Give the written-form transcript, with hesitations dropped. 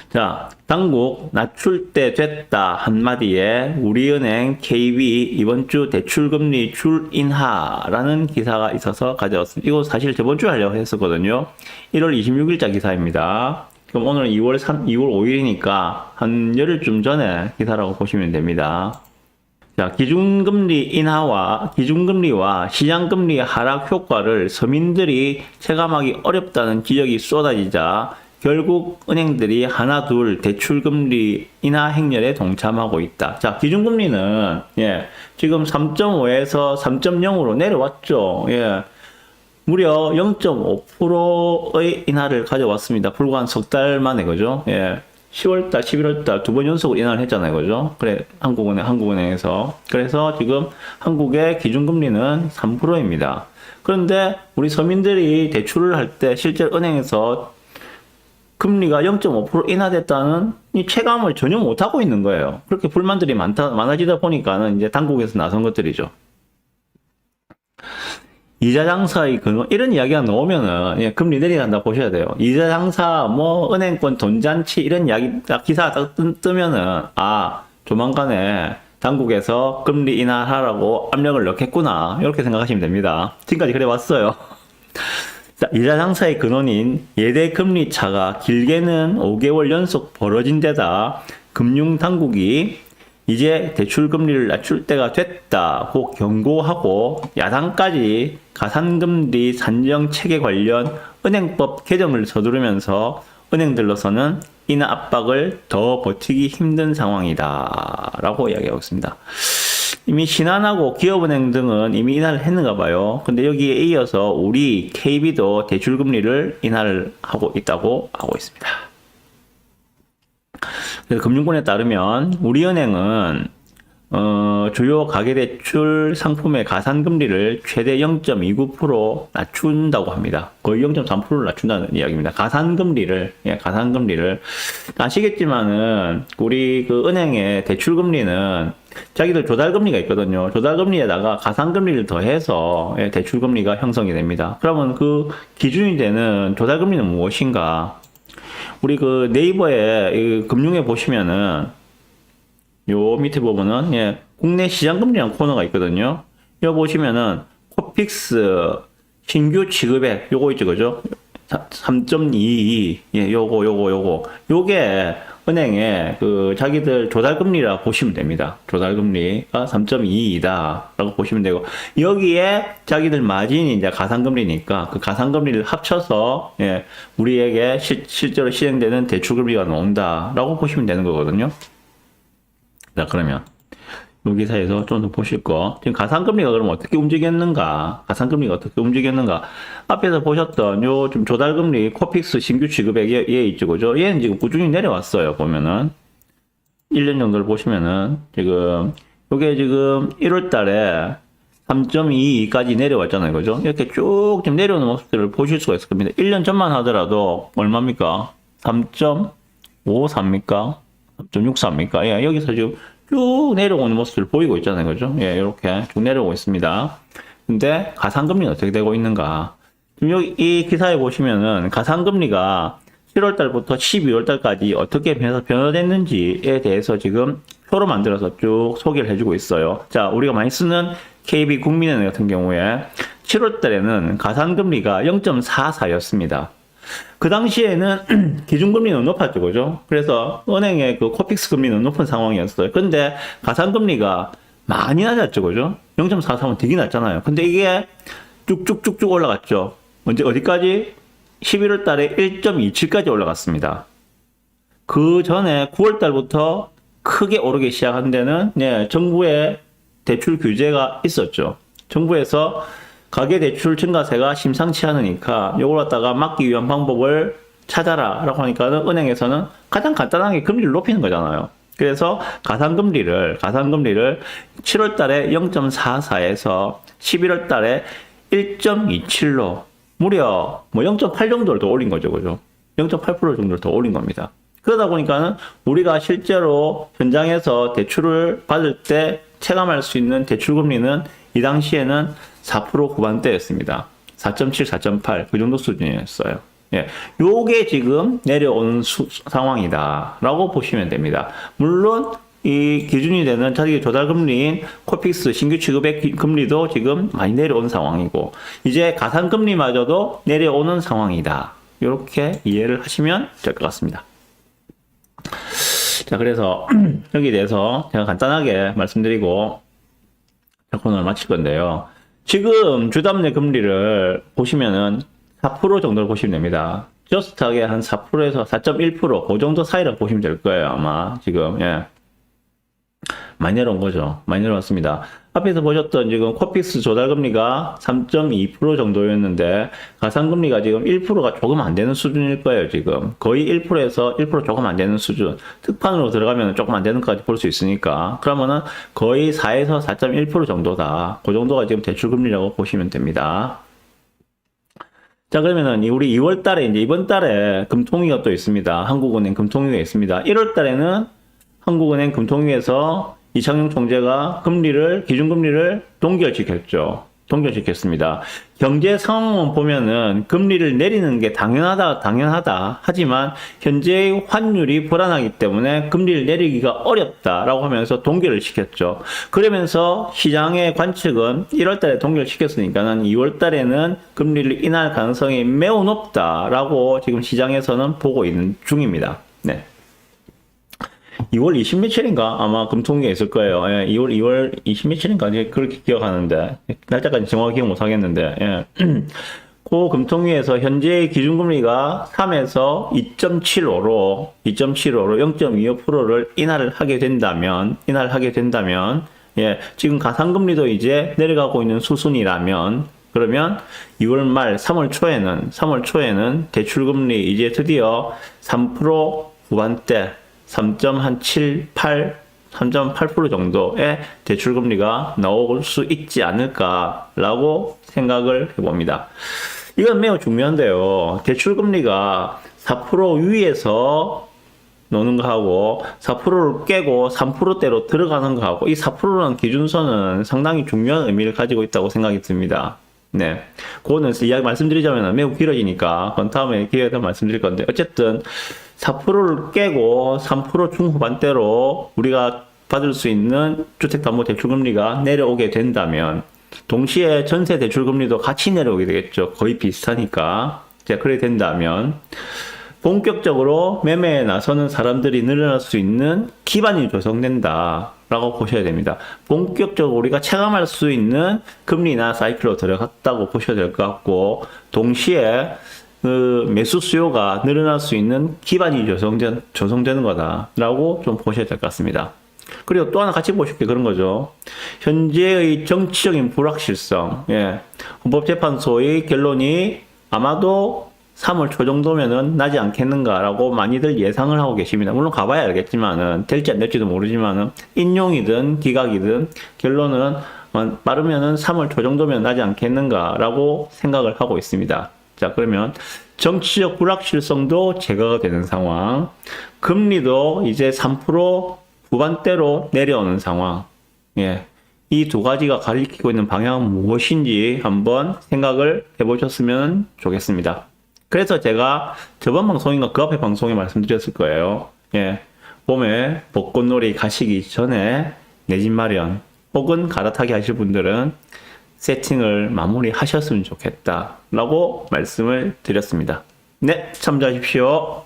자, 당국 낮출 때 됐다 한마디에 우리은행 KB 이번 주 대출금리 줄 인하라는 기사가 있어서 가져왔습니다. 이거 사실 저번 주에 하려고 했었거든요. 1월 26일자 기사입니다. 그럼 오늘은 2월 5일이니까 한 열흘쯤 전에 기사라고 보시면 됩니다. 자, 기준금리와 시장금리 하락 효과를 서민들이 체감하기 어렵다는 지적이 쏟아지자 결국 은행들이 하나둘 대출금리 인하 행렬에 동참하고 있다. 자, 기준금리는 지금 3.5에서 3.0으로 내려왔죠. 무려 0.5%의 인하를 가져왔습니다. 불과 한 석 달 만에, 그죠? 10월달, 11월달 두 번 연속으로 인하를 했잖아요. 그죠? 그래, 한국은행에서. 그래서 지금 한국의 기준금리는 3%입니다. 그런데 우리 서민들이 대출을 할 때 실제 은행에서 금리가 0.5% 인하됐다는 이 체감을 전혀 못하고 있는 거예요. 그렇게 불만들이 많아지다 보니까는 이제 당국에서 나선 것들이죠. 이자 장사의 근원, 이런 이야기가 나오면은, 금리 내려간다 보셔야 돼요. 이자 장사, 은행권 돈잔치, 이런 이야기, 기사가 딱 뜨면은, 조만간에 당국에서 금리 인하하라고 압력을 넣겠구나. 이렇게 생각하시면 됩니다. 지금까지 그래 왔어요. 자, 이자 장사의 근원인 예대 금리 차가 길게는 5개월 연속 벌어진 데다 금융당국이 이제 대출금리를 낮출 때가 됐다고 경고하고 야당까지 가산금리 산정체계 관련 은행법 개정을 서두르면서 은행들로서는 인하 압박을 더 버티기 힘든 상황이다 라고 이야기하고 있습니다. 이미 신한하고 기업은행 등은 이미 인하를 했는가 봐요. 근데 여기에 이어서 우리 KB도 대출금리를 인하를 하고 있다고 하고 있습니다. 그래서 금융권에 따르면 우리은행은 주요 가계대출 상품의 가산금리를 최대 0.29% 낮춘다고 합니다. 거의 0.3%를 낮춘다는 이야기입니다. 가산금리를 아시겠지만은 우리 그 은행의 대출금리는 자기들 조달금리가 있거든요. 조달금리에다가 가산금리를 더해서 대출금리가 형성이 됩니다. 그러면 그 기준이 되는 조달금리는 무엇인가? 우리 그 네이버에 금융에 보시면은 요 밑에 보면은 국내 시장금리라는 코너가 있거든요. 여기 보시면은 코픽스 신규 지급액 요거 있죠, 그죠? 3.22 요게 은행의 그 자기들 조달금리라 보시면 됩니다. 조달금리가 3.22다라고 보시면 되고 여기에 자기들 마진이 이제 가산금리니까 그 가산금리를 합쳐서 우리에게 실제로 시행되는 대출금리가 나온다라고 보시면 되는 거거든요. 자, 그러면 이 기사에서 좀 더 보실 거. 지금 가산금리가 그럼 어떻게 움직였는가? 앞에서 보셨던 요 좀 조달금리 코픽스 신규 지급액 얘 있죠, 그죠? 얘는 지금 꾸준히 내려왔어요. 보면은 1년 정도를 보시면은 지금 요게 지금 1월 달에 3.22까지 내려왔잖아요, 그죠? 이렇게 쭉 좀 내려오는 모습들을 보실 수가 있을 겁니다. 1년 전만 하더라도 얼마입니까? 3.54입니까? 3.64입니까? 여기서 지금 쭉 내려오는 모습을 보이고 있잖아요. 그죠? 이렇게 쭉 내려오고 있습니다. 근데 가산금리는 어떻게 되고 있는가? 지금 여기 이 기사에 보시면은 가산금리가 7월 달부터 12월 달까지 어떻게 변화됐는지에 대해서 지금 표로 만들어서 쭉 소개를 해주고 있어요. 자, 우리가 많이 쓰는 KB 국민은행 같은 경우에 7월 달에는 가산금리가 0.44였습니다. 그 당시에는 기준금리는 높았죠, 그죠? 그래서 은행의 그 코픽스 금리는 높은 상황이었어요. 근데 가산금리가 많이 낮았죠, 그죠? 0.43은 되게 낮잖아요. 근데 이게 쭉쭉쭉쭉 올라갔죠. 어디까지? 11월 달에 1.27까지 올라갔습니다. 그 전에 9월 달부터 크게 오르기 시작한 데는 정부의 대출 규제가 있었죠. 정부에서 가계대출 증가세가 심상치 않으니까 이걸 갖다가 막기 위한 방법을 찾아라 라고 하니까는 은행에서는 가장 간단하게 금리를 높이는 거잖아요. 그래서 가산금리를 7월 달에 0.44에서 11월 달에 1.27로 무려 0.8 정도를 더 올린 거죠, 그죠? 0.8% 정도를 더 올린 겁니다. 그러다 보니까는 우리가 실제로 현장에서 대출을 받을 때 체감할 수 있는 대출금리는 이 당시에는 4% 후반대였습니다. 4.7, 4.8 그 정도 수준이었어요. 예, 요게 지금 내려오는 상황이다라고 보시면 됩니다. 물론 이 기준이 되는 차익 조달 금리인 코픽스 신규 취급액 금리도 지금 많이 내려온 상황이고 이제 가상 금리마저도 내려오는 상황이다. 이렇게 이해를 하시면 될 것 같습니다. 자, 그래서 여기에 대해서 제가 간단하게 말씀드리고 코너를 마칠 건데요. 지금 주담대 금리를 보시면은 4% 정도를 보시면 됩니다. 저스트하게 한 4%에서 4.1%, 그 정도 사이라고 보시면 될 거예요, 아마. 지금, 예. 많이 내려온 거죠. 많이 내려왔습니다. 앞에서 보셨던 지금 코픽스 조달금리가 3.2% 정도였는데, 가상금리가 지금 1%가 조금 안 되는 수준일 거예요, 지금. 거의 1%에서 1% 조금 안 되는 수준. 특판으로 들어가면 조금 안 되는 것까지 볼 수 있으니까. 그러면은 거의 4에서 4.1% 정도다. 그 정도가 지금 대출금리라고 보시면 됩니다. 자, 그러면은 우리 2월 달에 이제 이번 달에 금통위가 또 있습니다. 한국은행 금통위가 있습니다. 1월 달에는 한국은행 금통위에서 이창용 총재가 기준금리를 동결시켰죠. 동결시켰습니다. 경제 상황만 보면은 금리를 내리는 게 당연하다. 하지만 현재의 환율이 불안하기 때문에 금리를 내리기가 어렵다라고 하면서 동결을 시켰죠. 그러면서 시장의 관측은 1월 달에 동결시켰으니까는 2월 달에는 금리를 인하할 가능성이 매우 높다라고 지금 시장에서는 보고 있는 중입니다. 네. 2월 20 며칠인가 아마 금통위가 있을 거예요. 예, 2월 20 며칠인가 그렇게 기억하는데 날짜까지 정확히 기억 못 하겠는데 예. 그 금통위에서 현재 기준금리가 3에서 2.75로 0.25%를 인하를 하게 된다면 예, 지금 가상금리도 이제 내려가고 있는 수순이라면 그러면 2월 말 3월 초에는 대출금리 이제 드디어 3% 후반대 3.8% 정도의 대출금리가 나올 수 있지 않을까라고 생각을 해봅니다. 이건 매우 중요한데요. 대출금리가 4% 위에서 노는 거하고 4%를 깨고 3%대로 들어가는 거하고 이 4%라는 기준선은 상당히 중요한 의미를 가지고 있다고 생각이 듭니다. 네. 그거는 이야기 말씀드리자면 매우 길어지니까 그건 다음에 기회에 더 말씀드릴 건데 어쨌든 4%를 깨고 3% 중후반대로 우리가 받을 수 있는 주택담보대출금리가 내려오게 된다면 동시에 전세대출금리도 같이 내려오게 되겠죠. 거의 비슷하니까. 그렇게 된다면 본격적으로 매매에 나서는 사람들이 늘어날 수 있는 기반이 조성된다 라고 보셔야 됩니다. 본격적으로 우리가 체감할 수 있는 금리나 사이클로 들어갔다고 보셔야 될 것 같고 동시에 그 매수 수요가 늘어날 수 있는 기반이 조성되는 거다라고 좀 보셔야 될 것 같습니다. 그리고 또 하나 같이 보실 게 그런 거죠. 현재의 정치적인 불확실성, 예. 헌법재판소의 결론이 아마도 3월 초 정도면은 나지 않겠는가라고 많이들 예상을 하고 계십니다. 물론 가봐야 알겠지만은 될지 안 될지도 모르지만은 인용이든 기각이든 결론은 빠르면은 3월 초 정도면 나지 않겠는가라고 생각을 하고 있습니다. 자, 그러면 정치적 불확실성도 제거가 되는 상황, 금리도 이제 3% 후반대로 내려오는 상황, 예. 이 두 가지가 가리키고 있는 방향은 무엇인지 한번 생각을 해보셨으면 좋겠습니다. 그래서 제가 저번 방송인가 그 앞에 방송에 말씀드렸을 거예요. 예. 봄에 벚꽃놀이 가시기 전에 내 집 마련 혹은 갈아타기 하실 분들은 세팅을 마무리 하셨으면 좋겠다라고 말씀을 드렸습니다. 네, 참조하십시오.